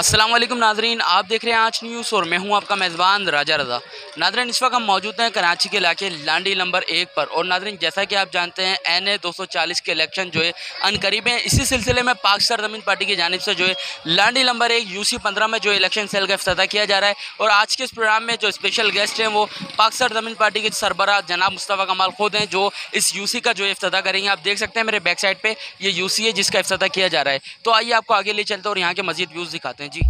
अस्सलाम वालेकुम नाजरीन, आप देख रहे हैं आज न्यूज़ और मैं हूं आपका मेज़बान राजा रज़ा। नाजरीन, इस वक्त हम मौजूद हैं कराची के इलाके लांडी नंबर 1 पर। और नाजरीन, जैसा कि आप जानते हैं NA 240 के इलेक्शन जो है अनकरीब हैं। इसी सिलसिले में पाक सरजमीन पार्टी की जानिब से जो है लांडी नंबर 1 UC 15 में जो इलेक्शन सेल का इफ्तिताह किया जा रहा है। और आज के इस प्रोग्राम में जो स्पेशल गेस्ट हैं वो पाक सरजमीन पार्टी के सरबराह जनाब मुस्तफ़ा कमाल खुद हैं, जो इस UC का जो इफ्तिताह करेंगे। आप देख सकते हैं मेरे बैक साइड पर ये UC है जिसका इफ्तिताह किया जा रहा है। तो आइए आपको आगे ले चलते हैं और यहाँ के मज़ीद व्यूज़ दिखाते हैं जी।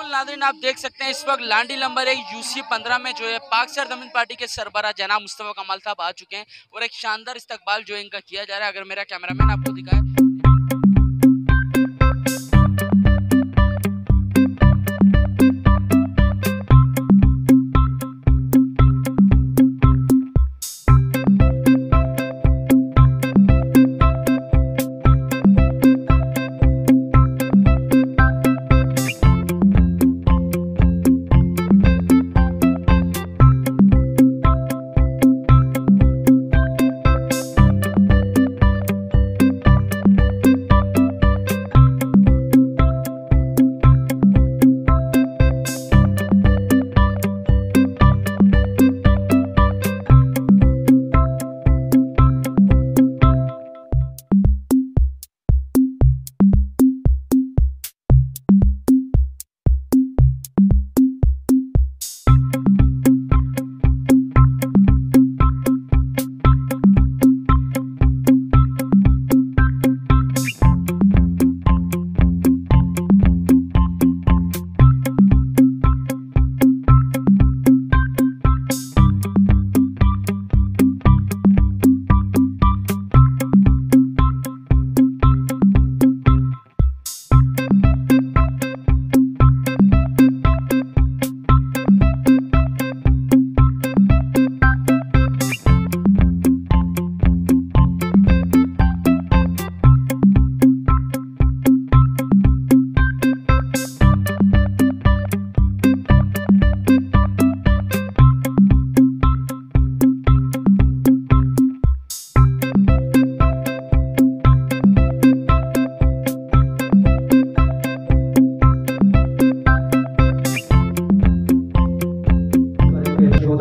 नाज़रीन, आप देख सकते हैं इस वक्त लांडी नंबर 1 UC 15 में जो है पाक सरजमीन पार्टी के सरबराह जनाब मुस्तफ़ा कमाल साहब आ चुके हैं और एक शानदार इस्तकबाल जो है इनका किया जा रहा है। अगर मेरा कैमरामैन आपको दिखाए।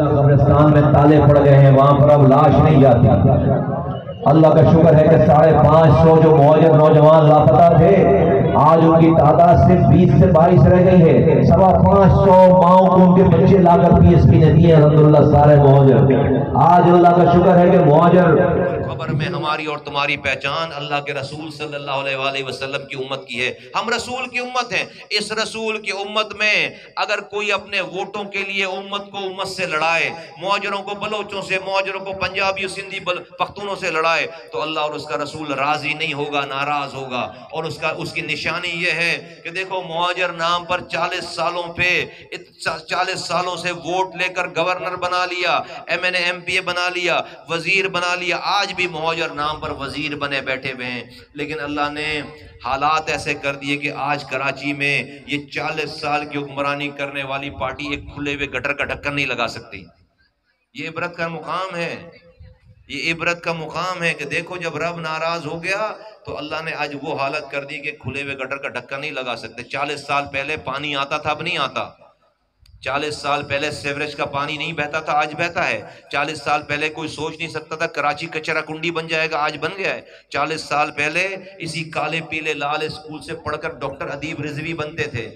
कब्रिस्तान में ताले पड़ गए हैं, वहां पर अब लाश नहीं जाती। अल्लाह का शुक्र है कि 550 जो मौजूद नौजवान लापता थे, आज उनकी तादाद सिर्फ 20 से 22 रह गई है। 550 माओ को उनके बच्चे लाकर PSP ने दिए, अल्हम्दुलिल्लाह सारे मौजूद। आज अल्लाह का शुक्र है कि मौजूद खबर में हमारी और तुम्हारी पहचान अल्लाह के रसूल सल्लल्लाहु अलैहि वसल्लम की उम्मत की है। हम रसूल की उम्मत हैं। इस रसूल की उम्मत में अगर कोई अपने वोटों के लिए उम्मत को उम्मत से लड़ाए, मौजरों को बलोचों से, मौजरों को पंजाबी सिंधी पख्तूनों से लड़ाए, तो अल्लाह और उसका रसूल राजी नहीं होगा, नाराज होगा। और उसकी निशानी यह है कि देखो, मौजर नाम पर 40 सालों पे 40 सालों से वोट लेकर गवर्नर बना लिया, MNA MPA बना लिया, वजीर बना लिया, आज भी मौजर नाम पर वजीर बने बैठे हुए हैं। लेकिन अल्लाह ने हालात ऐसे कर दिए कि आज कराची में ये 40 साल की हुक्मरानी करने वाली पार्टी एक खुले हुए गटर का ढक्कन नहीं लगा सकती। ये इबरत का मुकाम है, ये इबरत का मुकाम है कि देखो, जब रब नाराज हो गया तो अल्लाह ने आज वो हालत कर दी कि खुले हुए गटर का ढक्कन नहीं लगा सकते। 40 साल पहले पानी आता था, अब नहीं आता। 40 साल पहले सीवरेज का पानी नहीं बहता था, आज बहता है। 40 साल पहले कोई सोच नहीं सकता था कराची कचरा कुंडी बन जाएगा, आज बन गया है। 40 साल पहले इसी काले पीले लाल स्कूल से पढ़कर डॉक्टर अदीब रिजवी बनते थे,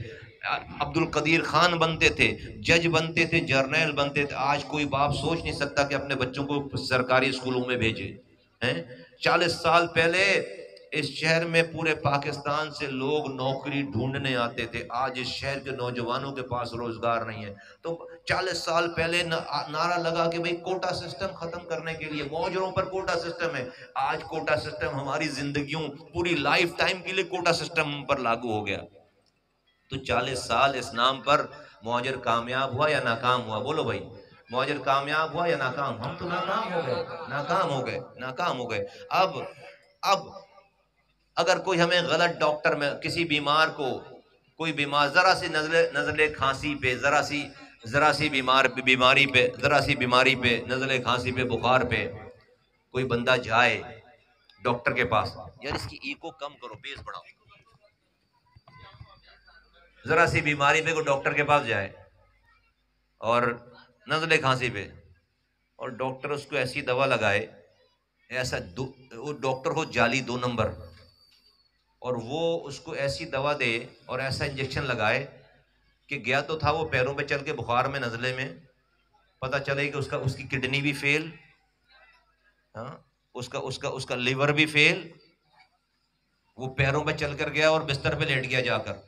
अब्दुल कदीर खान बनते थे, जज बनते थे, जर्नल बनते थे। आज कोई बाप सोच नहीं सकता कि अपने बच्चों को सरकारी स्कूलों में भेजे हैं। 40 साल पहले इस शहर में पूरे पाकिस्तान से लोग नौकरी ढूंढने आते थे। आज इस शहर के नौजवानों के पास रोजगार नहीं है। तो 40 साल पहले नारा लगा कि भाई कोटा सिस्टम खत्म करने के लिए, मौजरों पर कोटा सिस्टम है। आज कोटा सिस्टम हमारी जिंदगियों, पूरी लाइफ टाइम के लिए कोटा सिस्टम पर लागू हो गया। तो 40 साल इस नाम पर मौजर कामयाब हुआ या नाकाम हुआ? बोलो भाई, मौजर कामयाब हुआ या नाकाम? हम तो नाकाम हो गए, नाकाम हो गए, नाकाम हो गए। अब अगर कोई हमें गलत डॉक्टर में, किसी बीमार को, कोई बीमार जरा सी नज़ले खांसी पे, जरा सी बीमारी पे, जरा सी बीमारी पे, नज़ले खांसी पे, बुखार पे कोई बंदा जाए डॉक्टर के पास, यार इसकी ईको कम करो, बेस बढ़ाओ, जरा सी बीमारी पे कोई डॉक्टर के पास जाए और नज़ले खांसी पे, और डॉक्टर उसको ऐसी दवा लगाए, ऐसा वो डॉक्टर हो जाली 2 नंबर, और वो उसको ऐसी दवा दे और ऐसा इंजेक्शन लगाए कि गया तो था वो पैरों पे चल के बुखार में, नज़ले में, पता चले कि उसकी किडनी भी फेल, हाँ, उसका लिवर भी फेल, वो पैरों पे चल कर गया और बिस्तर पे लेट गया जाकर।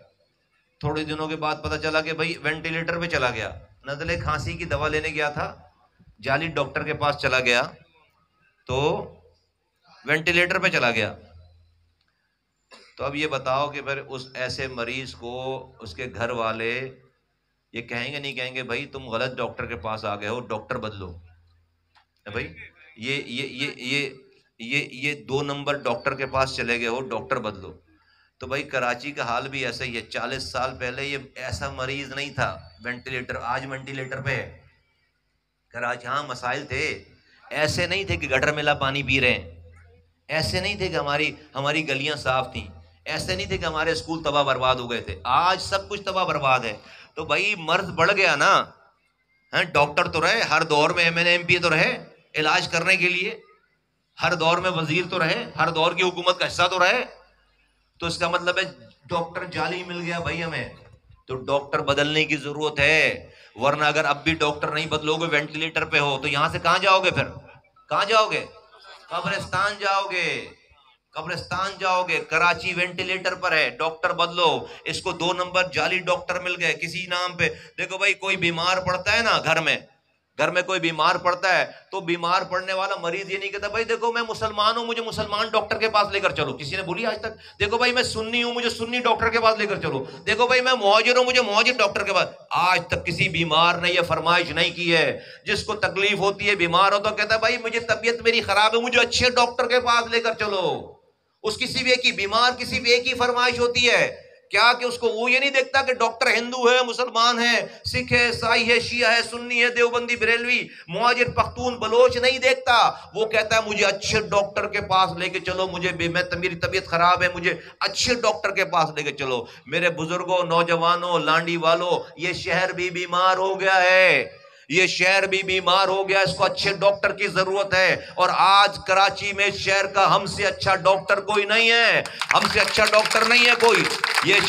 थोड़े दिनों के बाद पता चला कि भाई वेंटिलेटर पे चला गया। नज़ले खांसी की दवा लेने गया था, जाली डॉक्टर के पास चला गया तो वेंटिलेटर पे चला गया। तो अब ये बताओ कि फिर उस ऐसे मरीज को उसके घर वाले ये कहेंगे नहीं कहेंगे भाई तुम गलत डॉक्टर के पास आ गए हो, डॉक्टर बदलो? भाई ये 2 नंबर डॉक्टर के पास चले गए हो, डॉक्टर बदलो। तो भाई कराची का हाल भी ऐसा ही है। 40 साल पहले ये ऐसा मरीज नहीं था वेंटिलेटर, आज वेंटिलेटर पे है कराची। हाँ मसाइल थे, ऐसे नहीं थे कि गटर मिला पानी पी रहे हैं, ऐसे नहीं थे कि हमारी गलियां साफ थी, ऐसे नहीं थे कि हमारे स्कूल तबाह बर्बाद हो गए थे। आज सब कुछ तबाह बर्बाद है। तो भाई मर्ज बढ़ गया ना, है डॉक्टर तो रहे हर दौर में, MNA MP तो रहे इलाज करने के लिए, हर दौर में वजीर तो रहे, हर दौर की हुकूमत का हिस्सा तो रहे। तो इसका मतलब है डॉक्टर जाली मिल गया भाई हमें, तो डॉक्टर बदलने की जरूरत है। वरना अगर अब भी डॉक्टर नहीं बदलोगे, वेंटिलेटर पे हो, तो यहां से कहां जाओगे? फिर कहां जाओगे? कब्रिस्तान जाओगे, कब्रिस्तान जाओगे। कराची वेंटिलेटर पर है, डॉक्टर बदलो। इसको 2 नंबर जाली डॉक्टर मिल गए किसी नाम पे। देखो भाई कोई बीमार पड़ता है ना, घर में कोई बीमार पड़ता है तो बीमार पड़ने वाला मरीज ये नहीं कहता भाई देखो मैं मुसलमान हूं, मुझे मुसलमान डॉक्टर के पास लेकर चलो। किसी ने बोली आज तक? देखो भाई मैं सुन्नी हूं, मुझे सुन्नी डॉक्टर के पास लेकर चलो। देखो भाई मैं मुहाजिर हूं, मुझे मुहाजिर डॉक्टर के पास। आज तक किसी बीमार ने यह फरमाइश नहीं की है। जिसको तकलीफ होती है, बीमार हो तो कहता है भाई मुझे तबीयत मेरी खराब है, मुझे अच्छे डॉक्टर के पास लेकर चलो। उसकी सिर्फ एक ही बीमार की सिर्फ एक ही फरमाइश होती है, क्या कि उसको वो ये नहीं देखता कि डॉक्टर हिंदू है, मुसलमान है, सिख है, ईसाई है, शिया है, सुन्नी है, देवबंदी, बरेलवी, मुहाजिर, पख्तून, बलोच नहीं देखता। वो कहता है मुझे अच्छे डॉक्टर के पास लेके चलो, मेरी तबीयत खराब है, मुझे अच्छे डॉक्टर के पास लेके चलो। मेरे बुजुर्गों, नौजवानों, लांडी वालों, ये शहर भी बीमार हो गया है, ये शहर भी बीमार हो गया, इसको अच्छे डॉक्टर की जरूरत है। और आज कराची में शहर का हमसे अच्छा डॉक्टर कोई नहीं है, हमसे अच्छा डॉक्टर नहीं है कोई। ये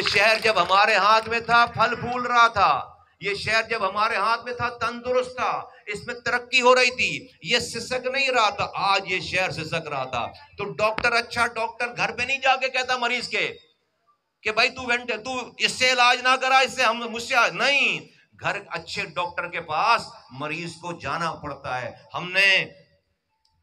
शहर जब हमारे हाथ में था फल फूल रहा था, ये शहर जब हमारे हाथ में था तंदुरुस्त था, इसमें तरक्की हो रही थी, ये सिसक नहीं रहा था। आज ये शहर सिसक रहा था। तो डॉक्टर, अच्छा डॉक्टर घर पे नहीं जाके कहता मरीज के कि भाई तू इससे इलाज ना करा, इससे हम मुझसे नहीं, घर अच्छे डॉक्टर के पास मरीज को जाना पड़ता है। हमने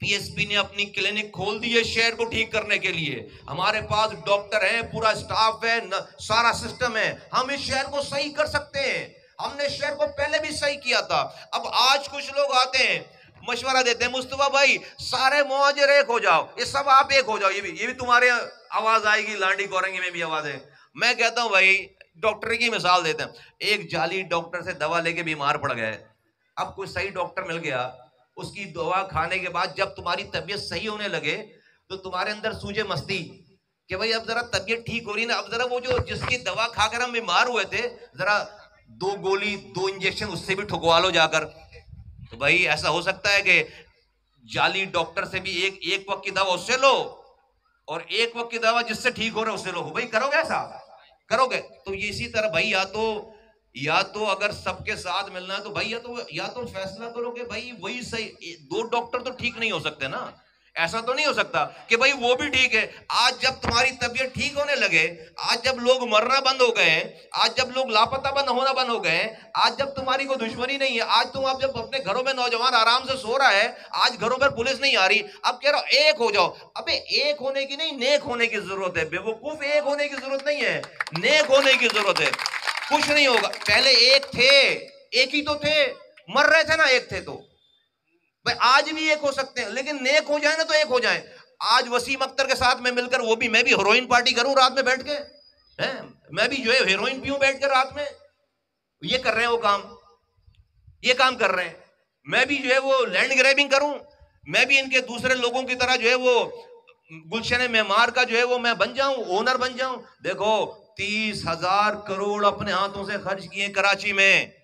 PSP ने अपनी क्लिनिक खोल दी है शहर को ठीक करने के लिए। हमारे पास डॉक्टर हैं, पूरा स्टाफ है, सारा सिस्टम है, हम इस शहर को सही कर सकते हैं। हमने शहर को पहले भी सही किया था। अब आज कुछ लोग आते हैं, मशवरा देते हैं, मुस्तफा भाई सारे मुहाजिर एक हो जाओ, ये सब आप एक हो जाओ, ये भी तुम्हारे आवाज आएगी, लांडी कोरंगी में भी आवाज है। मैं कहता हूं भाई डॉक्टर की मिसाल देते हैं, एक जाली डॉक्टर से दवा लेके बीमार पड़ गए, अब कोई सही डॉक्टर मिल गया, उसकी दवा खाने के बाद जब तुम्हारी तबीयत सही होने लगे तो तुम्हारे अंदर सूझे मस्ती कि भाई अब जरा तबीयत ठीक हो रही ना, अब जरा वो जो जिसकी दवा खाकर हम बीमार हुए थे, जरा 2 गोली 2 इंजेक्शन उससे भी ठुकवा लो जाकर। तो भाई ऐसा हो सकता है कि जाली डॉक्टर से भी एक वक्त की दवा उससे लो और एक वक्त की दवा जिससे ठीक हो रहा है उससे लो। भाई करोगे ऐसा? करोगे? तो ये इसी तरह भाई या तो अगर सबके साथ मिलना है तो भाई या तो फैसला करो कि भाई वही सही। 2 डॉक्टर तो ठीक नहीं हो सकते ना, ऐसा तो नहीं हो सकता कि भाई वो भी ठीक है। आज जब तुम्हारी तबीयत ठीक होने लगे, आज जब लोग मरना बंद हो गए हैं, आज जब लोग लापता होना बंद हो गए हैं, आज जब तुम्हारी कोई दुश्मनी नहीं है, आज तुम आप जब अपने घरों में नौजवान आराम से सो रहा है, आज घरों पर पुलिस नहीं आ रही, अब कह रहा हो एक हो जाओ। अबे एक होने की नहीं, नेक होने की जरूरत है बेवकूफ। एक होने की जरूरत नहीं है, नेक होने की जरूरत है। कुछ नहीं होगा। पहले एक थे, एक ही तो थे, मर रहे थे ना, एक थे तो भाई आज भी एक हो सकते हैं, लेकिन नेक हो जाए ना तो एक हो जाए। आज वसीम अख्तर के साथ में मिलकर मैं भी हेरोइन पार्टी करूं रात में बैठ के, हैं? मैं भी जो है हेरोइन पीऊं बैठ कर रात में। ये कर रहे हैं वो काम, ये काम कर रहे हैं। मैं भी जो है वो लैंड ग्रैबिंग करूं, मैं भी इनके दूसरे लोगों की तरह जो है वो गुलशन मेमार का जो है वो मैं बन जाऊं, ओनर बन जाऊं। देखो 30,000 करोड़ अपने हाथों से खर्च किए कराची में।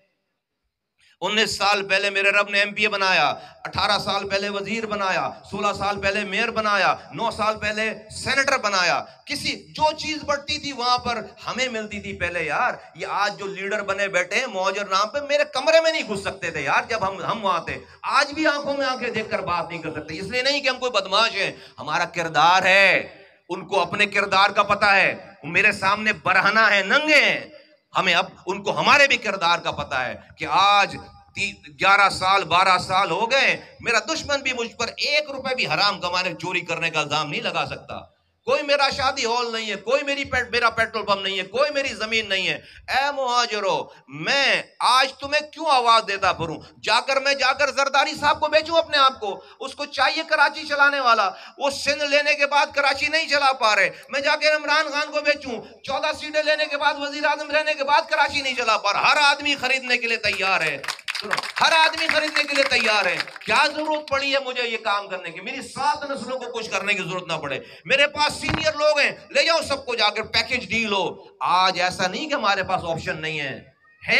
19 साल पहले मेरे रब ने एमपीए बनाया, 18 साल पहले वजीर बनाया, 16 साल पहले मेयर बनाया, 9 साल पहले सेनेटर बनाया। किसी जो चीज बढ़ती थी वहां पर हमें मिलती थी पहले यार। ये आज जो लीडर बने बैठे हैं मौजर नाम पे, मेरे कमरे में नहीं घुस सकते थे यार जब हम वहां थे। आज भी आंखों में आंखें देखकर बात नहीं कर सकते। इसलिए नहीं कि हम कोई बदमाश हैं, हमारा किरदार है। उनको अपने किरदार का पता है, मेरे सामने बरहना है, नंगे हैं। हमें अब उनको हमारे भी किरदार का पता है कि आज 11 साल 12 साल हो गए, मेरा दुश्मन भी मुझ पर 1 रुपए भी हराम कमाने चोरी करने का इल्जाम नहीं लगा सकता। कोई मेरा शादी हॉल नहीं है, कोई मेरा पेट्रोल पंप नहीं है, कोई मेरी जमीन नहीं है। ऐ मुहाजिरो, मैं आज तुम्हें क्यों आवाज देता फिरूं? मैं जाकर जरदारी साहब को बेचूं अपने आप को? उसको चाहिए कराची चलाने वाला, वो सिंध लेने के बाद कराची नहीं चला पा रहे। मैं जाकर इमरान खान को बेचूं, 14 सीटें लेने के बाद, वजीर आजम रहने के बाद कराची नहीं चला पा रहा। हर आदमी खरीदने के लिए तैयार है, हर आदमी खरीदने के लिए तैयार है। क्या जरूरत पड़ी है मुझे ये काम करने की? मेरी 7 नस्लों को कुछ करने की जरूरत ना पड़े। मेरे पास सीनियर लोग हैं, ले जाओ सबको, जाकर पैकेज डील हो। आज ऐसा नहीं कि हमारे पास ऑप्शन नहीं है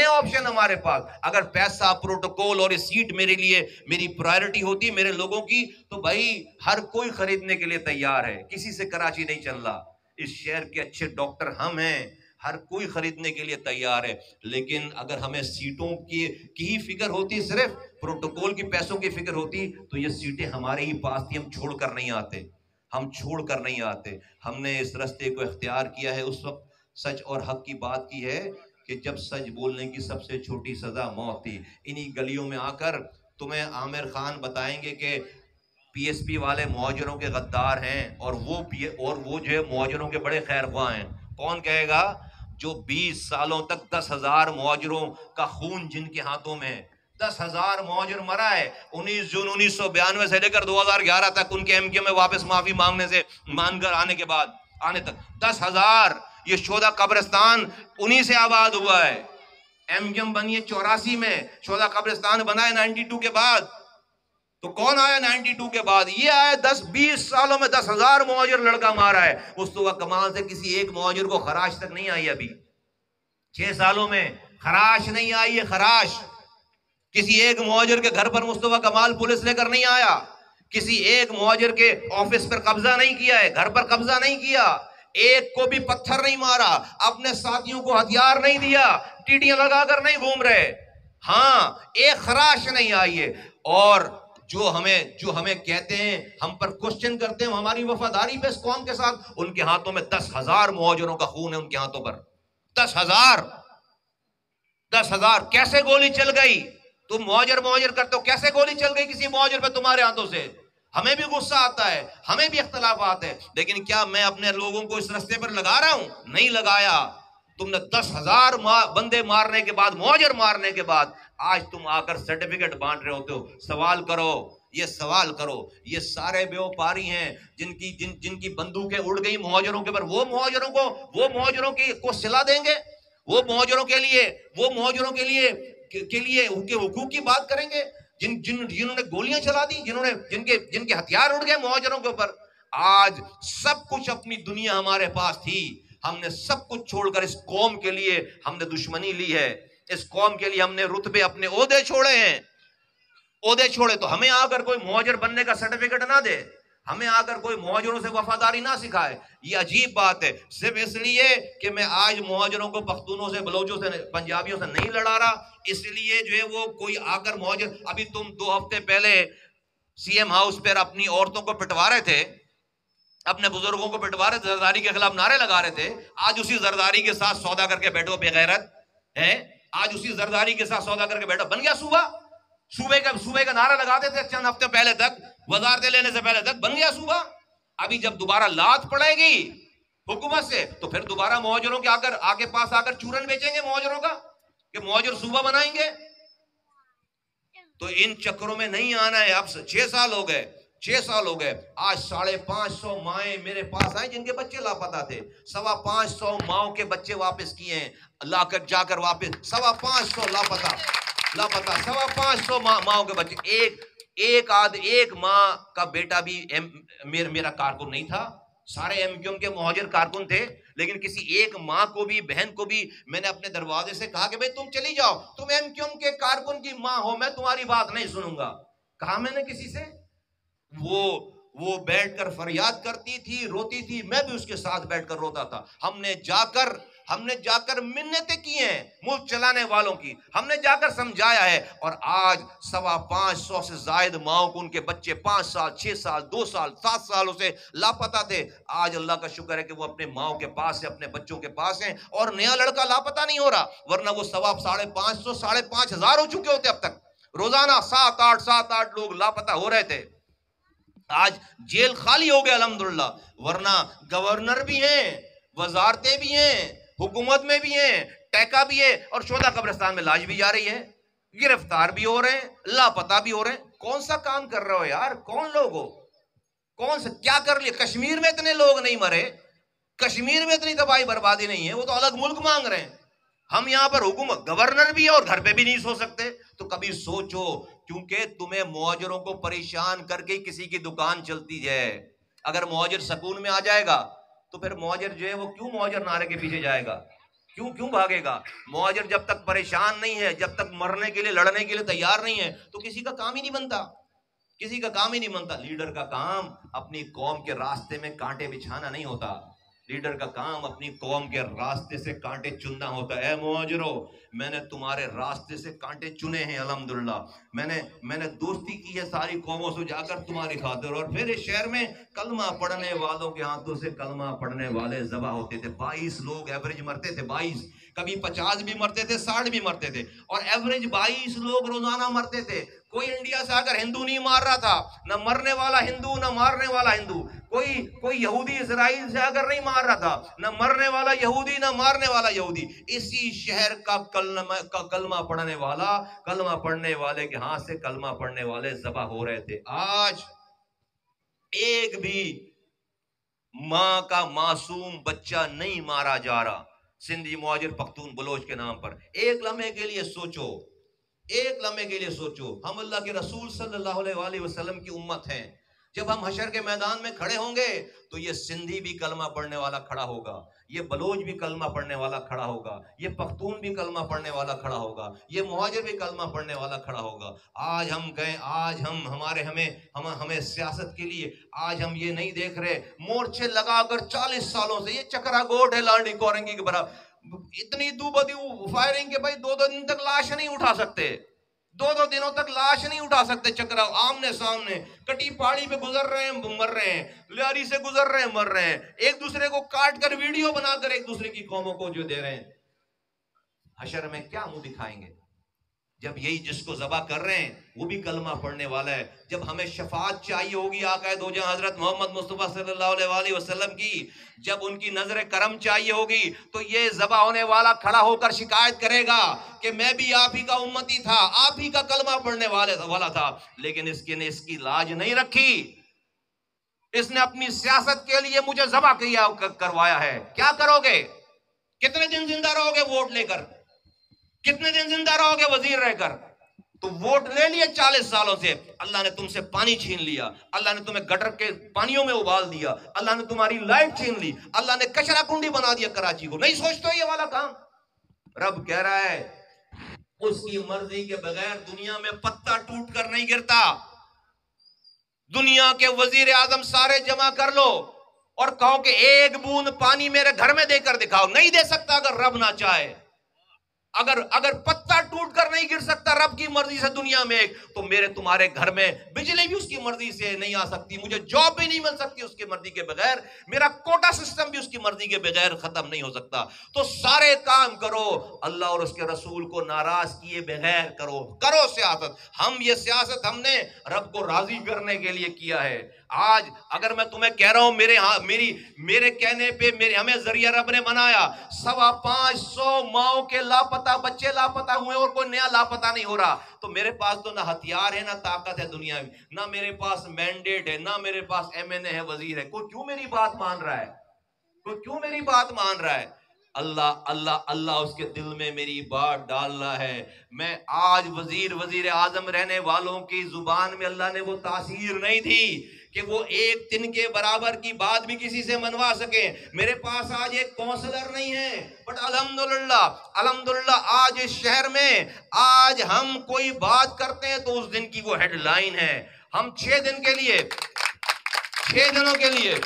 ऑप्शन हमारे पास। अगर पैसा, प्रोटोकॉल और सीट मेरे लिए मेरी प्रायोरिटी होती मेरे लोगों की, तो भाई हर कोई खरीदने के लिए तैयार है। किसी से कराची नहीं चल रहा। इस शहर के अच्छे डॉक्टर हम हैं, हर कोई खरीदने के लिए तैयार है। लेकिन अगर हमें सीटों की ही फिक्र होती, सिर्फ प्रोटोकॉल की पैसों की फिक्र होती, तो ये सीटें हमारे ही पास थी। हम छोड़ कर नहीं आते। हमने इस रास्ते को इख्तियार किया है उस वक्त सच और हक की बात की है कि जब सच बोलने की सबसे छोटी सजा मौत थी। इन्हीं गलियों में आकर तुम्हें आमिर खान बताएंगे कि पीएसपी वाले मुहाजिरों के गद्दार हैं और वो जो है मुहाजिरों के बड़े खैरख्वाह हैं। कौन कहेगा? जो 20 सालों तक 10,000 मुहाजिरों का खून जिनके हाथों में, 10,000 मुहाजिर मरा है 19 जून 1992 से लेकर 2011 तक, उनके एमके में वापस माफी मांगकर आने तक 10,000। ये शोधा कब्रिस्तान उन्हीं से आबाद हुआ है। एमकेएम बनी है 84 में, शोधा कब्रिस्तान बना है 92 के बाद। तो कौन आया 92 के बाद? ये आया 10-20 सालों में 10,000 मुहाजिर लड़का मारा है। मुस्तफा कमाल से किसी एक मुहाजिर को खराश तक नहीं आई। अभी 6 सालों में खराश नहीं आई है, खराश। किसी एक मुहाजिर के घर पर मुस्तफा कमाल पुलिस लेकर नहीं आया, किसी एक मुहाजिर के ऑफिस पर कब्जा नहीं किया है, घर पर कब्जा नहीं किया, एक को भी पत्थर नहीं मारा, अपने साथियों को हथियार नहीं दिया, टीटियां लगाकर नहीं घूम रहे। हाँ, एक खराश नहीं आई है। और जो हमें कहते हैं, हम पर क्वेश्चन करते हैं हमारी वफादारी पे इस कौम के साथ, उनके हाथों में 10,000 मुहाजिरों का खून है। उनके हाथों पर 10,000 कैसे गोली चल गई? तुम मुहाजिर करते हो, कैसे गोली चल गई किसी मुहाजिर पे तुम्हारे हाथों से? हमें भी गुस्सा आता है, हमें भी इख्तलाफात है, लेकिन क्या मैं अपने लोगों को इस रास्ते पर लगा रहा हूं? नहीं लगाया। तुमने 10,000 बंदे मारने के बाद, मुहाजिर मारने के बाद, आज तुम आकर सर्टिफिकेट बांट रहे होते हो। सवाल करो, ये सारे व्यापारी हैं जिनकी बंदूकें उड़ गई मुहाजिरों के पर, वो मुहाजिरों को सिला देंगे? वो मुहाजिरों के लिए उनके हुकूक की बात करेंगे? जिन्होंने गोलियां चला दी, जिनके हथियार उड़ गए मुहाजिरों के ऊपर। आज सब कुछ, अपनी दुनिया हमारे पास थी, हमने सब कुछ छोड़कर इस कौम के लिए हमने दुश्मनी ली है। इस कौम के लिए हमने रुतबे, अपने ओहदे छोड़े हैं। तो हमें आकर कोई मुहाजिर बनने का सर्टिफिकेट ना दे, हमें आकर कोई मुहाजिरों से वफादारी ना सिखाए। ये अजीब बात है। सिर्फ इसलिए कि मैं आज मुहाजिरों को पख्तूनों से, बलोचों से, पंजाबियों से नहीं लड़ा रहा, इसलिए जो है वो कोई आकर मुहाजिर, अभी तुम 2 हफ्ते पहले सीएम हाउस पर अपनी औरतों को पिटवा रहे थे, अपने बुजुर्गों को पिटवा रहे थे, जरदारी के खिलाफ नारे लगा रहे थे। आज उसी जरदारी के साथ सौदा करके बैठो बेगैरत है, आज उसी जरदारी के साथ सौदा करके बैठो। बन गया सूबा, सूबे का नारा लगाते थे चंद हफ्ते पहले तक, वजारतें लेने से पहले तक, बन गया सूबा। अभी जब दोबारा लात पड़ेगी हुकूमत से तो फिर दोबारा मुहाजिरों के आगे पास आकर चूरन बेचेंगे मुहाजिरों का कि मुहाजिर सूबा बनाएंगे। तो इन चक्रों में नहीं आना है। अब 6 साल हो गए, 6 साल हो गए। आज 550 माएँ मेरे पास आई जिनके बच्चे लापता थे। 550 माओ के बच्चे वापस किए हैं, लाकर जाकर वापस 550 लापता 550 माओ के बच्चे। एक माँ का बेटा भी मेरा कारकुन नहीं था। सारे एमक्यूएम के मुहाजिर कारकुन थे, लेकिन किसी एक माँ को भी, बहन को भी मैंने अपने दरवाजे से कहा कि भाई तुम चली जाओ, तुम एमक्यूएम के कारकुन की माँ हो, मैं तुम्हारी बात नहीं सुनूंगा। कहा मैंने किसी से? वो बैठकर फरियाद करती थी, रोती थी, मैं भी उसके साथ बैठकर रोता था। हमने जाकर मिन्नतें की हैं मुल्क चलाने वालों की, हमने जाकर समझाया है। और आज 550 से जायद माओ को उनके बच्चे 5 साल, 6 साल, 2 साल, 7 सालों से लापता थे। आज अल्लाह का शुक्र है कि वो अपने माओ के पास है, अपने बच्चों के पास हैं, और नया लड़का लापता नहीं हो रहा। वरना वो 550, 5,500 हो चुके होते अब तक। रोजाना 7-8 लोग लापता हो रहे थे। आज जेल खाली हो गया अल्हम्दुलिल्लाह, वरना गवर्नर भी हैं, वजारतें भी हैं, हुकूमत में भी हैं, टैका भी है, और शोधा कब्रिस्तान में लाश भी जा रही है, गिरफ्तार भी हो रहे हैं, लापता भी हो रहे हैं। कौन सा काम कर रहे हो यार? कौन लोग हो? कौन सा क्या कर लिए? कश्मीर में इतने लोग नहीं मरे, कश्मीर में इतनी तबाही बर्बादी नहीं है, वो तो अलग मुल्क मांग रहे हैं। हम यहां पर हुकूमत, गवर्नर भी है और घर पे भी नहीं सो सकते। तो कभी सोचो, क्योंकि तुम्हें मुहाजिरों को परेशान करके किसी की दुकान चलती है। अगर मुहाजिर सकून में आ जाएगा तो फिर मुहाजिर जो है वो क्यों मुहाजिर नारे के पीछे जाएगा? क्यों भागेगा? मुहाजिर जब तक परेशान नहीं है, जब तक मरने के लिए, लड़ने के लिए तैयार नहीं है, तो किसी का काम ही नहीं बनता, किसी का काम ही नहीं बनता। लीडर का काम अपनी कौम के रास्ते में कांटे बिछाना नहीं होता, लीडर का काम अपनी कौम के रास्ते से कांटे चुनना होता है। मुहाजिरों, मैंने तुम्हारे रास्ते से कांटे चुने हैं अल्हम्दुलिल्लाह। मैंने दोस्ती की है सारी कौमों से जाकर तुम्हारी खातिर। और फिर इस शहर में कलमा पढ़ने वालों के हाथों से कलमा पढ़ने वाले ज़बा होते थे। 22 लोग एवरेज मरते थे, 22, कभी 50 भी मरते थे, 60 भी मरते थे, और एवरेज 22 लोग रोजाना मरते थे। कोई इंडिया से आकर हिंदू नहीं मार रहा था, न मरने वाला हिंदू न मारने वाला हिंदू। कोई यहूदी इसराइल से आकर नहीं मार रहा था, न मरने वाला यहूदी न मारने वाला यहूदी। इसी शहर का कलमा पढ़ने वाला, कलमा पढ़ने वाले के हाथ से कलमा पढ़ने वाले ज़बा हो रहे थे। आज एक भी मां का मासूम बच्चा नहीं मारा जा रहा सिंधी, मुहाजिर, पख्तून, बलोच के नाम पर। एक लम्हे के लिए सोचो, एक लम्हे के लिए सोचो, हम अल्लाह के रसूल सल्लल्लाहु अलैहि वसल्लम की उम्मत हैं। जब हम हशर के मैदान में खड़े होंगे तो ये सिंधी भी कलमा पढ़ने वाला खड़ा होगा, ये बलोच भी कलमा पढ़ने वाला खड़ा होगा, ये पख्तून भी कलमा पढ़ने वाला खड़ा होगा, ये मुहाजिर भी कलमा पढ़ने वाला खड़ा होगा। आज हम गए, आज हमें सियासत के लिए आज हम ये नहीं देख रहे, मोर्चे लगाकर 40 सालों से, ये चकरा गोट है लांडी कोरंगी के बराबर, इतनी दूबदी फायरिंग के भाई 2-2 दिन तक लाश नहीं उठा सकते, 2-2 दिनों तक लाश नहीं उठा सकते। चक्रा आमने सामने, कटी पहाड़ी पे गुजर रहे हैं, मर रहे हैं, लियारी से गुजर रहे हैं, मर रहे हैं, एक दूसरे को काट कर वीडियो बनाकर एक दूसरे की कौमों को जो दे रहे हैं। हशर में क्या मुंह दिखाएंगे जब यही जिसको ज़बा कर रहे हैं वो भी कलमा पढ़ने वाला है। जब हमें शफाअत चाहिए होगी आका दो जहां हजरत मोहम्मद मुस्तफ़ा सल्लल्लाहु अलैहि वसल्लम की, जब उनकी नजर करम चाहिए होगी, तो ये ज़बा होने वाला खड़ा होकर शिकायत करेगा कि मैं भी आप ही का उम्मती था, आप ही का कलमा पढ़ने वाला था, लेकिन इसने इसकी लाज नहीं रखी, इसने अपनी सियासत के लिए मुझे ज़बा करवाया है। क्या करोगे? कितने दिन जिंदा रहोगे वोट लेकर? कितने दिन जिंदा रहोगे वजीर रहकर? तो वोट ले लिए 40 सालों से, अल्लाह ने तुमसे पानी छीन लिया, अल्लाह ने तुम्हें गटर के पानियों में उबाल दिया, अल्लाह ने तुम्हारी लाइट छीन ली, अल्लाह ने कचरा कुंडी बना दिया कराची को। नहीं सोचते ये वाला काम? रब कह रहा है उसकी मर्जी के बगैर दुनिया में पत्ता टूट कर नहीं गिरता। दुनिया के वजीर आजम सारे जमा कर लो और कहो कि एक बूंद पानी मेरे घर में देकर दिखाओ, नहीं दे सकता अगर रब ना चाहे। अगर अगर पत्ता टूट कर नहीं गिर सकता रब की मर्जी से दुनिया में एक, तो मेरे तुम्हारे घर में बिजली भी उसकी मर्जी से नहीं आ सकती, मुझे जॉब भी नहीं मिल सकती उसकी मर्जी के बगैर, मेरा कोटा सिस्टम भी उसकी मर्जी के बगैर खत्म नहीं हो सकता। तो सारे काम करो अल्लाह और उसके रसूल को नाराज किए बगैर करो, करो सियासत। हम ये सियासत हमने रब को राजी करने के लिए किया है। आज अगर मैं तुम्हें कह रहा हूं मेरे कहने पे हमें जरिया रब ने बनाया, 525 माओ के लापता बच्चे लापता हुए और कोई नया लापता नहीं हो रहा, तो मेरे पास तो ना हथियार है ना ताकत है दुनिया में, ना मेरे पास मैंडेट है, ना मेरे पास MNA है, वजीर है। कोई क्यों मेरी बात मान रहा है? कोई क्यों मेरी बात मान रहा है? अल्लाह अल्लाह अल्लाह उसके दिल में मेरी बात डाल रहा है। मैं आज वजीर आजम रहने वालों की जुबान में अल्लाह ने वो तासीर नहीं दी कि वो एक दिन के बराबर की बात भी किसी से मनवा सके। मेरे पास आज एक काउंसलर नहीं है, बट अल्हम्दुलिल्लाह अल्हम्दुलिल्लाह आज इस शहर में आज हम कोई बात करते हैं तो उस दिन की वो हेडलाइन है। हम 6 दिन के लिए 6 दिनों के लिए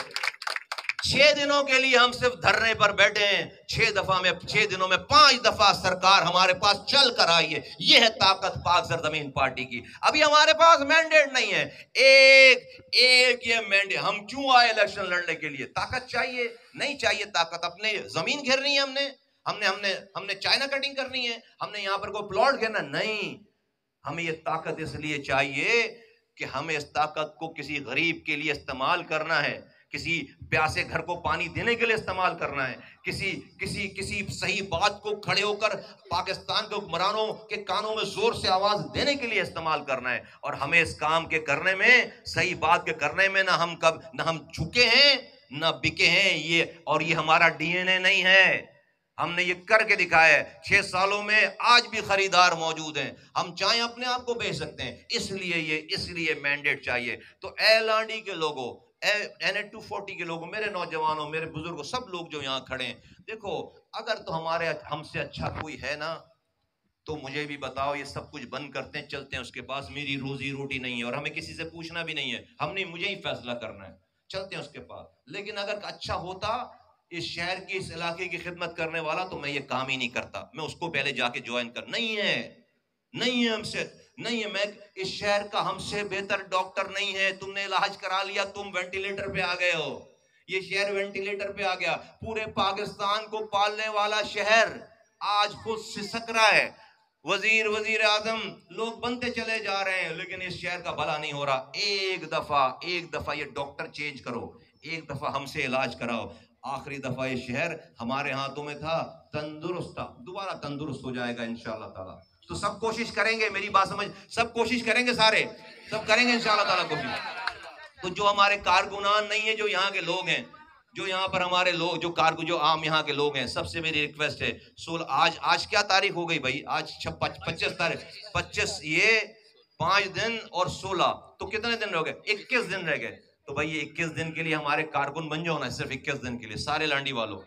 6 दिनों के लिए हम सिर्फ धरने पर बैठे हैं। 6 दिनों में 5 दफा सरकार हमारे पास चल कर आई है। यह है ताकत पाक सरजमीन पार्टी की। अभी हमारे पास मैंडेट नहीं है, एक ये मैंडेट। हम क्यों आए इलेक्शन लड़ने के लिए? ताकत चाहिए? नहीं चाहिए ताकत। अपने जमीन घेरनी है, हमने चाइना कटिंग करनी है, हमने यहां पर कोई प्लॉट घेरना नहीं। हमें यह ताकत इसलिए चाहिए कि हमें इस ताकत को किसी गरीब के लिए इस्तेमाल करना है, किसी प्यासे घर को पानी देने के लिए इस्तेमाल करना है, किसी सही बात को खड़े होकर पाकिस्तान के हुक्मरानों के कानों में जोर से आवाज देने के लिए इस्तेमाल करना है। और हमें इस काम के करने में, सही बात के करने में ना हम झुके हैं ना बिके हैं। ये हमारा DNA नहीं है। हमने ये करके दिखाया है। 6 सालों में आज भी खरीदार मौजूद हैं, हम चाहे अपने आप को बेच सकते हैं। इसलिए मैंडेट चाहिए। तो लांडी के लोगों, NA 240 के लोगों, मेरे नौजवानों, मेरे बुजुर्गों, सब लोग जो यहाँ खड़े हैं, देखो अगर तो हमसे अच्छा कोई है ना तो मुझे भी बताओ। ये सब कुछ बंद करते हैं, चलते हैं उसके पास। मेरी रोजी रोटी नहीं है और हमें किसी से पूछना भी नहीं है, मुझे ही फैसला करना है, चलते हैं उसके पास। लेकिन अगर अच्छा होता इस शहर की, इस इलाके की खिदमत करने वाला, तो मैं ये काम ही नहीं करता। मैं उसको पहले जाके ज्वाइन कर। नहीं है हमसे, नहीं है। मैं इस शहर का हमसे बेहतर डॉक्टर नहीं है। तुमने इलाज करा लिया, तुम वेंटिलेटर पे आ गए हो, ये शहर वेंटिलेटर पे आ गया। पूरे पाकिस्तान को पालने वाला शहर आज खुद सिसक रहा है। वजीर आजम लोग बनते चले जा रहे हैं, लेकिन इस शहर का भला नहीं हो रहा। एक दफा ये डॉक्टर चेंज करो, एक दफा हमसे इलाज कराओ। आखिरी दफा ये शहर हमारे हाथों में था, तंदुरुस्त था, दोबारा तंदुरुस्त हो जाएगा इंशाअल्लाह ताला। तो सब कोशिश करेंगे, मेरी बात समझ, सब कोशिश करेंगे, सब करेंगे इंशाअल्लाह ताला कोशिश। तो जो हमारे कारकुनान नहीं है, जो यहाँ के लोग हैं, जो यहाँ पर हमारे लोग, जो आम यहाँ के लोग हैं, सबसे मेरी रिक्वेस्ट है, 16 आज क्या तारीख हो गई भाई? आज 25 तारीख, 25, ये 5 दिन और 16, तो कितने दिन रह गए? 21 दिन रह गए। तो भाई ये 21 दिन के लिए हमारे कारकुन बन जाओ ना, सिर्फ 21 दिन के लिए सारे लांडी वालों।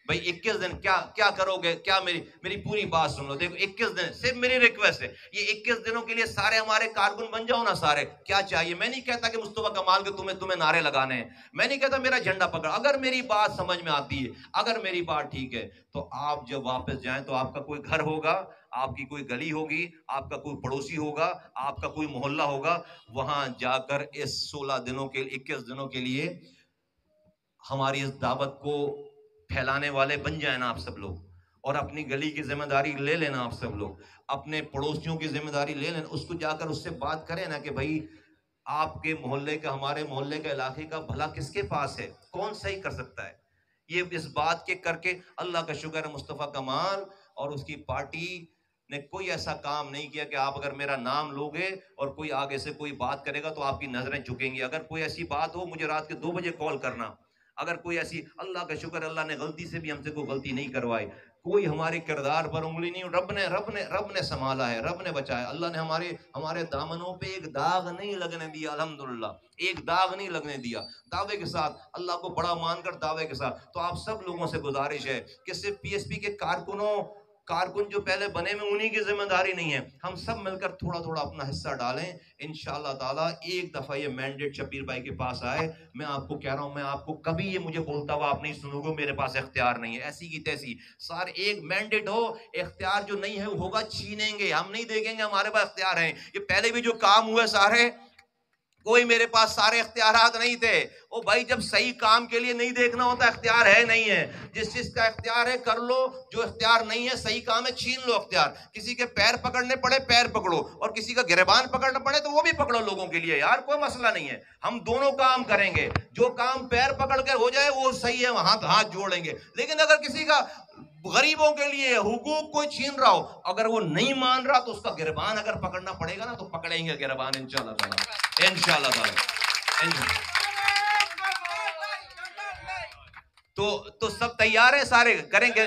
भाई 21 दिन क्या करोगे? क्या मेरी पूरी बात सुन लो। देखो 21 दिन सिर्फ मेरी रिक्वेस्ट है, ये 21 दिनों के लिए सारे हमारे कारकुन बन जाओ ना सारे। क्या चाहिए? मैं नहीं कहता कि मुस्तफा कमाल के तुम्हें नारे लगाने हैं, मैं नहीं कहता मेरा झंडा पकड़। अगर मेरी बात समझ में आती है, अगर मेरी बात ठीक है, तो आप जब वापस जाएं तो आपका कोई घर होगा, आपकी कोई गली होगी, आपका कोई पड़ोसी होगा, आपका कोई मोहल्ला होगा, वहां जाकर इस 16 दिनों के 21 दिनों के लिए हमारी इस दावत को फैलाने वाले बन जाए ना आप सब लोग। और अपनी गली की जिम्मेदारी ले लेना आप सब लोग, अपने पड़ोसियों की जिम्मेदारी ले लेना। उसको जाकर उससे बात करें ना कि भाई आपके मोहल्ले का, हमारे मोहल्ले का, इलाके का भला किसके पास है, कौन सही कर सकता है। ये इस बात के करके अल्लाह का शुक्र है, मुस्तफ़ा कमाल और उसकी पार्टी ने कोई ऐसा काम नहीं किया कि आप अगर मेरा नाम लोगे और कोई आगे से कोई बात करेगा तो आपकी नजरें झुकेंगी। अगर कोई ऐसी बात हो, मुझे रात के 2 बजे कॉल करना। अगर कोई ऐसी, अल्लाह का शुक्र, अल्लाह ने गलती से भी हमसे कोई गलती नहीं करवाई, कोई हमारे किरदार पर उंगली नहीं, रब ने संभाला है, रब ने बचाया। अल्लाह ने हमारे दामनों पे एक दाग नहीं लगने दिया, अल्हम्दुलिल्लाह एक दाग नहीं लगने दिया। दावे के साथ, अल्लाह को बड़ा मानकर दावे के साथ। तो आप सब लोगों से गुजारिश है कि सिर्फ PSP के कारकुन जो पहले बने में उन्हीं की जिम्मेदारी नहीं है। हम सब मिलकर थोड़ा थोड़ा अपना हिस्सा डालें। इंशाअल्लाह ताला एक दफा ये मैंडेट शब्बीर भाई के पास आए, मैं आपको कह रहा हूं, मैं आपको कभी ये मुझे बोलता हुआ आप नहीं सुनोगे मेरे पास इख्तियार नहीं है, ऐसी की तैसी सारे एक मैंडेट हो, इख्तियार जो नहीं है वो होगा छीनेंगे, हम नहीं देखेंगे हमारे पास इख्तियार है। ये पहले भी जो काम हुए सारे, कोई मेरे पास सारे इख्तियारात नहीं थे। ओ भाई, जब सही काम के लिए नहीं देखना होता इख्तियार है नहीं है, जिस चीज का इख्तियार है कर लो, जो इख्तियार नहीं है सही काम है छीन लो इख्तियार। किसी के पैर पकड़ने पड़े पैर पकड़ो, और किसी का गिरबान पकड़ना पड़े तो वो भी पकड़ो लोगों के लिए यार, कोई मसला नहीं है। हम दोनों काम करेंगे, जो काम पैर पकड़ कर हो जाए वो सही है, हाथ जोड़ेंगे। लेकिन अगर किसी का गरीबों के लिए हुकूक कोई छीन रहा हो, अगर वो नहीं मान रहा तो उसका गिरबान अगर पकड़ना पड़ेगा ना तो पकड़ेंगे गिरबान इंशाअल्लाह ताला, इंशाअल्लाह ताला। तो सब तैयार है, सारे करेंगे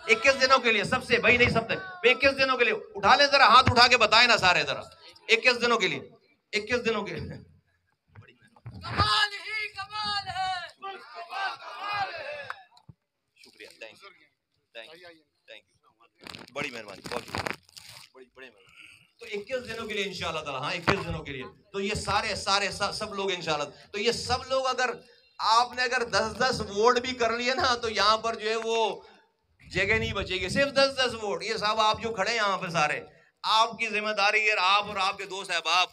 21 दिनों के लिए सबसे, भाई नहीं सब 21 दिनों के लिए उठा ले, जरा हाथ उठा के बताए ना सारे, जरा 21 दिनों के लिए, 21 दिनों के लिए। कमाल ही कमाल है, शुक्रिया, थैंक यू, बड़ी मेहरबानी, बड़ी मेहरबानी। तो 21 दिनों के लिए इंशाअल्लाह ताला, हाँ 21 दिनों के लिए। तो ये सारे सब लोग इंशाअल्लाह, तो ये सब लोग अगर आपने अगर 10-10 वोट भी कर लिए ना तो यहाँ पर जो है वो जगह नहीं बचेगी, सिर्फ 10-10 वोट। ये सब आप जो खड़े हैं यहाँ पे सारे, आपकी जिम्मेदारी है, आप और आपके दोस्त अहबाब,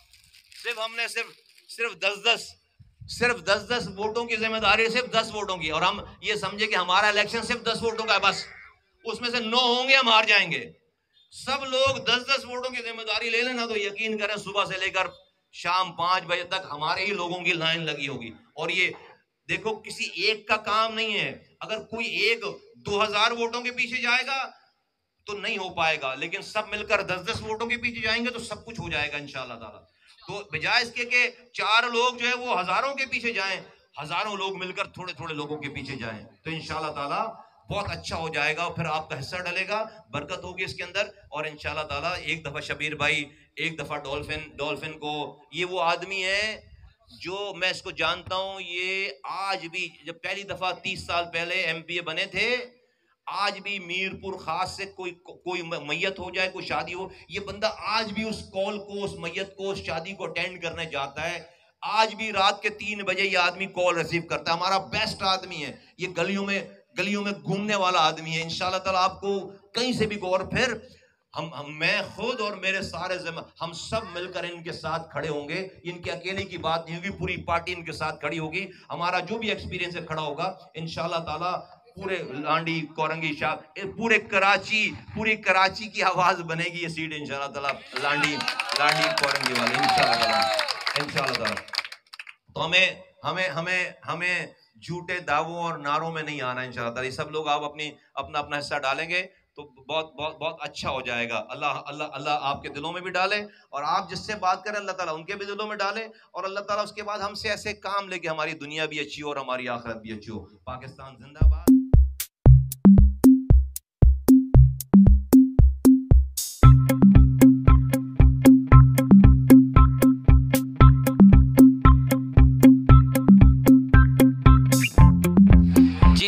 सिर्फ हमने सिर्फ 10-10 वोटों की जिम्मेदारी है, सिर्फ 10 वोटों की। और हम ये समझे कि हमारा इलेक्शन सिर्फ 10 वोटों का है, बस उसमें से 9 होंगे हम हार जाएंगे। सब लोग 10-10 वोटों की जिम्मेदारी ले लेना तो यकीन करें सुबह से लेकर शाम 5 बजे तक हमारे ही लोगों की लाइन लगी होगी। और ये देखो किसी एक का काम नहीं है, अगर कोई एक 2000 वोटों के पीछे जाएगा तो नहीं हो पाएगा, लेकिन सब मिलकर 10-10 वोटों के पीछे जाएंगे तो सब कुछ हो जाएगा इंशाअल्लाह ताला। तो बजाय इसके कि 4 लोग जो है वो हजारों के पीछे जाएं, हजारों लोग मिलकर थोड़े थोड़े लोगों के पीछे जाएं तो इंशाअल्लाह ताला बहुत अच्छा हो जाएगा। फिर आपका हिस्सा डलेगा, बरकत होगी इसके अंदर। और इंशाअल्लाह ताला एक दफा शबीर भाई, एक दफा डॉल्फिन को, ये वो आदमी है जो मैं इसको जानता हूं, ये आज भी जब पहली दफा 30 साल पहले MPA बने थे, आज भी मीरपुर खास से कोई मैयत हो जाए, कोई शादी हो, ये बंदा आज भी उस कॉल को, उस मैयत को, उस शादी को अटेंड करने जाता है। आज भी रात के 3 बजे ये आदमी कॉल रिसीव करता है। हमारा बेस्ट आदमी है ये, गलियों में घूमने वाला आदमी है। इंशाअल्लाह ताला आपको कहीं से भी और फिर मैं खुद और मेरे सारे हम सब मिलकर इनके साथ खड़े होंगे। इनके अकेले की बात नहीं होगी, पूरी पार्टी इनके साथ खड़ी होगी। हमारा जो भी एक्सपीरियंस है खड़ा होगा इंशाअल्लाह ताला। पूरे लांडी, कोरंगी, शाह, पूरी कराची की आवाज बनेगी ये सीट इंशाअल्लाह ताला, लांडी कोरंगी वाले इंशाअल्लाह ताला। तो हमें झूठे दावों और नारों में नहीं आना इंशाअल्लाह ताला। सब लोग आप अपना हिस्सा डालेंगे तो बहुत अच्छा हो जाएगा। अल्लाह आपके दिलों में भी डाले, और आप जिससे बात करें अल्लाह ताला उनके भी दिलों में डाले, और अल्लाह ताला उसके बाद हमसे ऐसे काम लेके हमारी दुनिया भी अच्छी हो और हमारी आखिरत भी अच्छी हो। पाकिस्तान जिंदाबाद।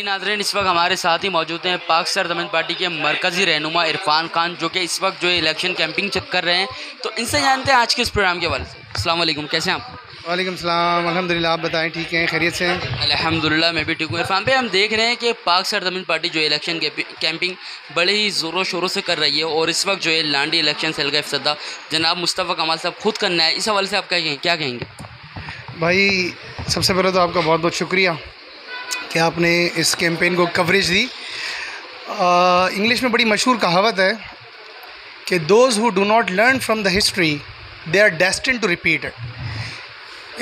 नाज़रीन, इस वक्त हमारे साथ ही मौजूद हैं पाक सरदमन पार्टी के मरकज़ी रहनुमा इरफान खान, जो कि इस वक्त जो इलेक्शन कैंपिंग कर रहे हैं। तो इनसे जानते हैं आज के इस प्रोग्राम के बारे में। अस्सलाम वालेकुम, कैसे हैं आप? वालेकुम सलाम, अल्हम्दुलिल्लाह, आप बताएं ठीक हैं, खैरियत से हैं? अल्हम्दुलिल्लाह मैं भी ठीक हूँ। इरफान भाई, हम देख रहे हैं कि पाक सरदमन पार्टी जो इलेक्शन कैंपिंग बड़े ही ज़ोरों शोरों से कर रही है, और इस वक्त जो है लांडी इलेक्शन सेल का इफ्तिताह जनाब मुस्तफ़ा कमाल साहब खुद करना है। इस हवाले से आप क्या कहेंगे? भाई सबसे पहले तो आपका बहुत बहुत शुक्रिया कि आपने इस कैंपेन को कवरेज दी। इंग्लिश में बड़ी मशहूर कहावत है कि those who do not learn from the history they are destined to repeat it.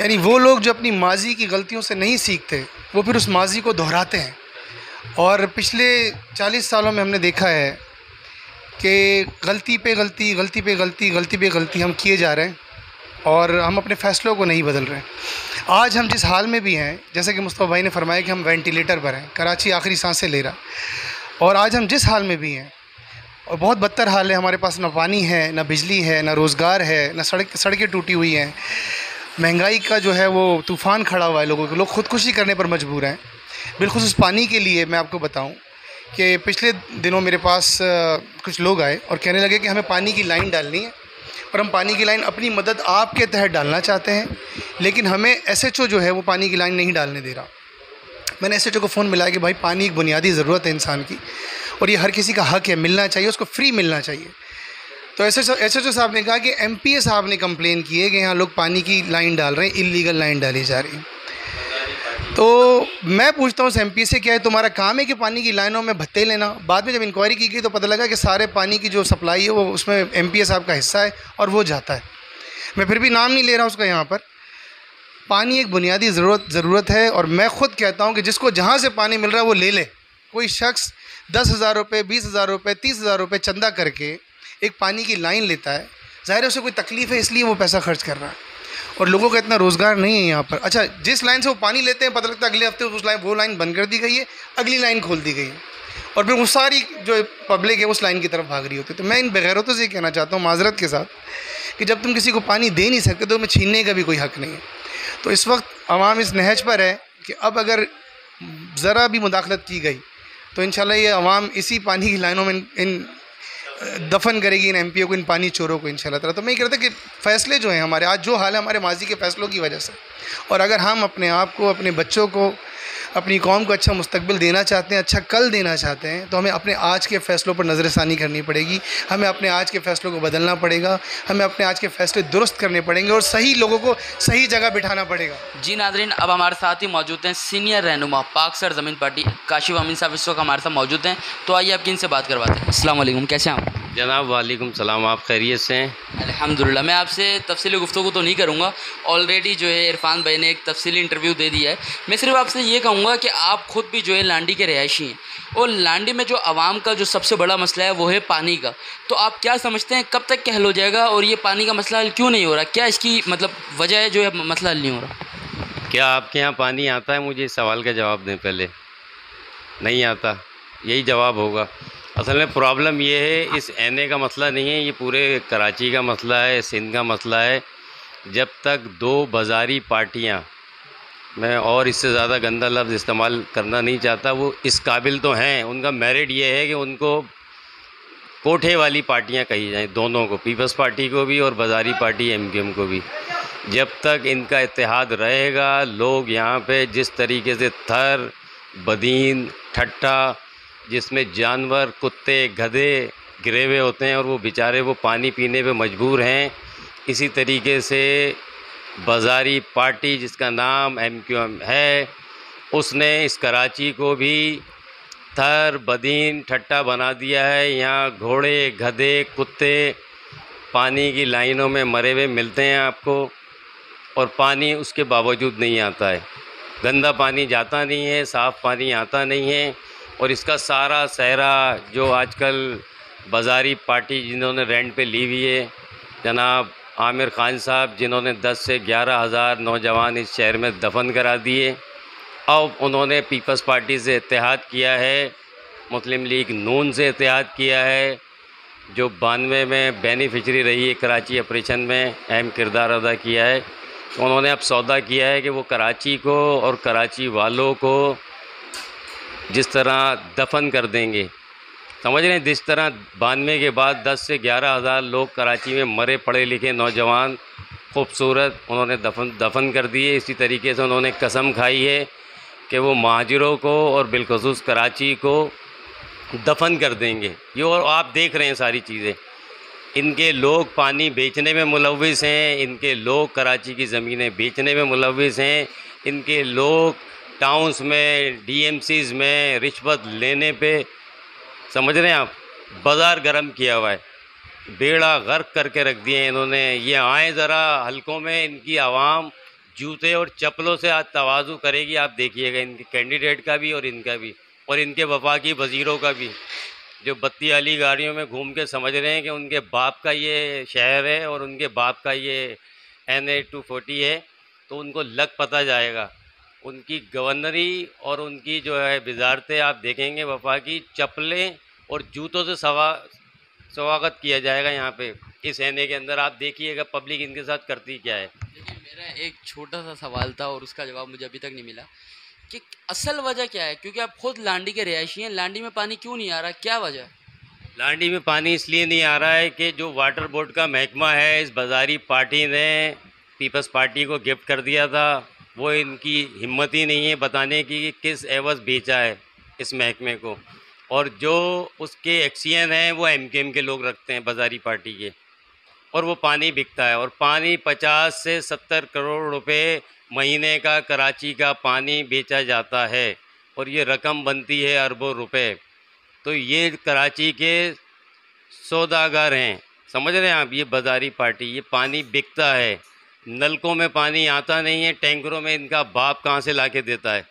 यानी वो लोग जो अपनी माजी की गलतियों से नहीं सीखते वो फिर उस माजी को दोहराते हैं। और पिछले 40 सालों में हमने देखा है कि गलती पे गलती हम किए जा रहे हैं और हम अपने फ़ैसलों को नहीं बदल रहे हैं। आज हम जिस हाल में भी हैं, जैसे कि मुस्तफ़ा भाई ने फरमाया कि हम वेंटिलेटर पर हैं, कराची आखिरी सांसें ले रहा, और आज हम जिस हाल में भी हैं और बहुत बदतर हाल है, हमारे पास ना पानी है, ना बिजली है, ना रोज़गार है, ना सड़कें टूटी हुई हैं, महंगाई का जो है वो तूफ़ान खड़ा हुआ है, लोग ख़ुदकुशी करने पर मजबूर हैं। बिलख़ुसूस पानी के लिए मैं आपको बताऊं कि पिछले दिनों मेरे पास कुछ लोग आए और कहने लगे कि हमें पानी की लाइन डालनी है और हम पानी की लाइन अपनी मदद आपके तहत डालना चाहते हैं, लेकिन हमें एसएचओ जो है वो पानी की लाइन नहीं डालने दे रहा। मैंने एसएचओ को फ़ोन मिलाया कि भाई पानी एक बुनियादी ज़रूरत है इंसान की और ये हर किसी का हक है, मिलना चाहिए, उसको फ्री मिलना चाहिए। तो एसएचओ साहब ने कहा कि एमपीए साहब ने कंप्लेन की है कि यहाँ लोग पानी की लाइन डाल रहे हैं, इलीगल लाइन डाली जा रही है। तो मैं पूछता हूँ एमपीए से, क्या है तुम्हारा काम है कि पानी की लाइनों में भत्ते लेना? बाद में जब इंक्वायरी की गई तो पता लगा कि सारे पानी की जो सप्लाई है वो उसमें एमपीए साहब का हिस्सा है और वो जाता है। मैं फिर भी नाम नहीं ले रहा उसका यहाँ पर। पानी एक बुनियादी ज़रूरत है और मैं ख़ुद कहता हूँ कि जिसको जहाँ से पानी मिल रहा है वो ले ले। कोई शख्स 10,000 रुपये, 20,000 रुपये, 30,000 रुपये चंदा करके एक पानी की लाइन लेता है, ज़ाहिर है उसे कोई तकलीफ़ है इसलिए वो पैसा खर्च कर रहा है और लोगों का इतना रोज़गार नहीं है यहाँ पर। अच्छा, जिस लाइन से वो पानी लेते हैं पता लगता है अगले हफ्ते वो लाइन बंद कर दी गई है, अगली लाइन खोल दी गई है और फिर वो सारी जो पब्लिक है उस लाइन की तरफ भाग रही होती है। तो मैं इन बेगैरतों से कहना चाहता हूँ माज़रत के साथ कि जब तुम किसी को पानी दे नहीं सकते तो तुम्हें छीनने का भी कोई हक़ नहीं है। तो इस वक्त अवाम इस नहज पर है कि अब अगर ज़रा भी मुदाखलत की गई तो इंशाल्लाह ये अवाम इसी पानी की लाइनों में इन दफन करेगी इन एमपीओ को, इन पानी चोरों को इंशाल्लाह ताला। तो मैं ये कहता कि फ़ैसले जो हैं हमारे आज जो हाल है हमारे माजी के फ़ैसलों की वजह से, और अगर हम अपने आप को, अपने बच्चों को, अपनी कौम को अच्छा मुस्तकबिल देना चाहते हैं, अच्छा कल देना चाहते हैं, तो हमें अपने आज के फ़ैसलों पर नज़रसानी करनी पड़ेगी। हमें अपने आज के फ़ैसलों को बदलना पड़ेगा, हमें अपने आज के फ़ैसले दुरुस्त करने पड़ेंगे और सही लोगों को सही जगह बिठाना पड़ेगा। जी नाज़रीन, अब हमारे साथ ही मौजूद हैं सीनियर रहनुमा पाक सरज़मीन पार्टी काशिफ अमीन साहब, इस वक्त हमारे साथ मौजूद हैं। तो आइए आपकी इनसे बात करवाते हैं। अस्सलाम वालेकुम, कैसे हैं आप? जनाब वालेकुम सलाम, आप खैरियत से हैं? अल्हम्दुलिल्लाह। मैं आपसे तफसीली गुफ्तगू तो नहीं करूँगा, ऑलरेडी जो है इरफान भाई ने एक तफसीली इंटरव्यू दे दिया है। मैं सिर्फ आपसे ये कहूँगा कि आप ख़ुद भी जो है लांडी के रहायशी हैं और लांडी में जो आवाम का जो सबसे बड़ा मसला है वो है पानी का। तो आप क्या समझते हैं कब तक क्या हल हो जाएगा और ये पानी का मसला हल क्यों नहीं हो रहा? क्या इसकी मतलब वजह है जो है मसला हल नहीं हो रहा? क्या आपके यहाँ पानी आता है? मुझे इस सवाल का जवाब दें पहले। नहीं आता, यही जवाब होगा। असल में प्रॉब्लम ये है, इस एनए का मसला नहीं है, ये पूरे कराची का मसला है, सिंध का मसला है। जब तक दो बाज़ारी पार्टियाँ, मैं और इससे ज़्यादा गंदा लफ्ज़ इस्तेमाल करना नहीं चाहता, वो इस काबिल तो हैं, उनका मेरिट ये है कि उनको कोठे वाली पार्टियाँ कही जाएँ, दोनों को, पीपल्स पार्टी को भी और बाज़ारी पार्टी एमक्यूएम को भी। जब तक इनका इत्तेहाद रहेगा, लोग यहाँ पे जिस तरीके से थर, बदीन, ठट्टा, जिसमें जानवर, कुत्ते, गधे गिरे हुए होते हैं और वो बेचारे वो पानी पीने पे मजबूर हैं, इसी तरीके से बाज़ारी पार्टी जिसका नाम एमक्यूएम है, उसने इस कराची को भी थर, बदीन, ठट्टा बना दिया है। यहाँ घोड़े, गधे, कुत्ते पानी की लाइनों में मरे हुए मिलते हैं आपको और पानी उसके बावजूद नहीं आता है। गंदा पानी जाता नहीं है, साफ़ पानी आता नहीं है और इसका सारा सहरा जो आजकल बाज़ारी पार्टी जिन्होंने रेंट पे ली हुई है, जनाब आमिर ख़ान साहब, जिन्होंने 10 से 11,000 नौजवान इस शहर में दफन करा दिए। अब उन्होंने पीपल्स पार्टी से इत्तेहाद किया है, मुस्लिम लीग नून से इत्तेहाद किया है, जो 92 में बेनिफिशरी रही है कराची ऑपरेशन में, अहम किरदार अदा किया है। तो उन्होंने अब सौदा किया है कि वो कराची को और कराची वालों को जिस तरह दफन कर देंगे, समझ रहे हैं, जिस तरह 92 के बाद 10 से 11,000 लोग कराची में मरे पढ़े लिखे नौजवान खूबसूरत, उन्होंने दफन कर दिए। इसी तरीके से उन्होंने कसम खाई है कि वो महाजिरों को और बिलखुसूस कराची को दफन कर देंगे। ये और आप देख रहे हैं सारी चीज़ें। इनके लोग पानी बेचने में मुलव्विस हैं, इनके लोग कराची की ज़मीनें बेचने में मुलव्विस हैं, इनके लोग टाउन्स में, डीएमसीज़ में रिश्वत लेने पे, समझ रहे हैं आप, बाज़ार गर्म किया हुआ है, बेड़ा गर्क करके रख दिए हैं इन्होंने। ये आए ज़रा हलकों में, इनकी आवाम जूते और चप्पलों से आज तवाज़ु करेगी, आप देखिएगा, इनके कैंडिडेट का भी और इनका भी और इनके वफाकी वज़ीरों का भी, जो बत्ती वाली गाड़ियों में घूम के समझ रहे हैं कि उनके बाप का ये शहर है और उनके बाप का ये NA 240 है, तो उनको लग पता जाएगा। उनकी गवर्नरी और उनकी जो है वजारतें आप देखेंगे, वफाकी चप्पलें और जूतों से स्वागत किया जाएगा यहाँ पे इस NA के अंदर। आप देखिएगा पब्लिक इनके साथ करती क्या है। देखिए, मेरा एक छोटा सा सवाल था और उसका जवाब मुझे अभी तक नहीं मिला कि असल वजह क्या है, क्योंकि आप खुद लांडी के रिहायशी हैं, लांडी में पानी क्यों नहीं आ रहा, क्या वजह है? लांडी में पानी इसलिए नहीं आ रहा है कि जो वाटर बोर्ड का महकमा है, इस बाज़ारी पार्टी ने पीपल्स पार्टी को गिफ्ट कर दिया था। वो इनकी हिम्मत ही नहीं है बताने की कि किस एवज़ बेचा है इस महकमे को, और जो उसके एक्सियन हैं वो एमकेएम के लोग रखते हैं बाज़ारी पार्टी के, और वो पानी बिकता है। और पानी 50 से 70 करोड़ रुपए महीने का कराची का पानी बेचा जाता है, और ये रकम बनती है अरबों रुपए। तो ये कराची के सौदागर हैं, समझ रहे हैं आप, ये बाज़ारी पार्टी, ये पानी बिकता है। नलकों में पानी आता नहीं है, टैंकरों में इनका बाप कहाँ से लाके देता है,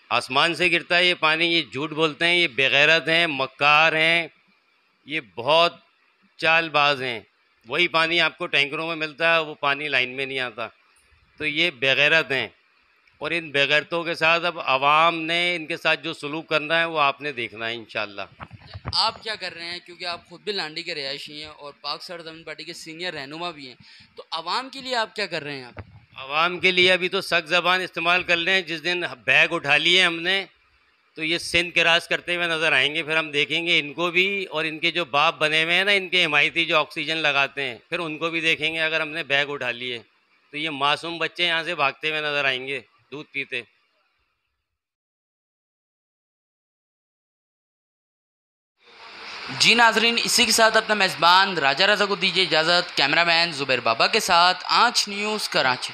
आसमान से गिरता है ये पानी। ये झूठ बोलते हैं, ये बेगैरत हैं, मक्कार हैं, ये बहुत चालबाज हैं। वही पानी आपको टैंकरों में मिलता है, वो पानी लाइन में नहीं आता। तो ये बेगैरत हैं, और इन बेगैरतों के साथ अब आवाम ने इनके साथ जो सलूक करना है वो आपने देखना है इंशाल्लाह। आप क्या कर रहे हैं, क्योंकि आप खुद भी लांडी के रिहायशी हैं और पाक सरदार ज़मीन पार्टी के सीनियर रहनुमा भी हैं, तो आवाम के लिए आप क्या कर रहे हैं? आप आवाम के लिए अभी तो सख्त ज़बान इस्तेमाल कर रहे हैं। जिस दिन बैग उठा लिए हमने तो ये सिंध क्रॉस करते हुए नज़र आएंगे, फिर हम देखेंगे इनको भी, और इनके जो बाप बने हुए हैं ना, इनके हिमायती जो ऑक्सीजन लगाते हैं, फिर उनको भी देखेंगे अगर हमने बैग उठा लिए। तो ये मासूम बच्चे यहाँ से भागते हुए नज़र आएंगे दूध पीते। जी नाजरीन, इसी के साथ अपना मेज़बान राजा रज़ा को दीजिए इजाज़त। कैमरामैन ज़ुबैर बाबा के साथ आंच न्यूज़ कराची।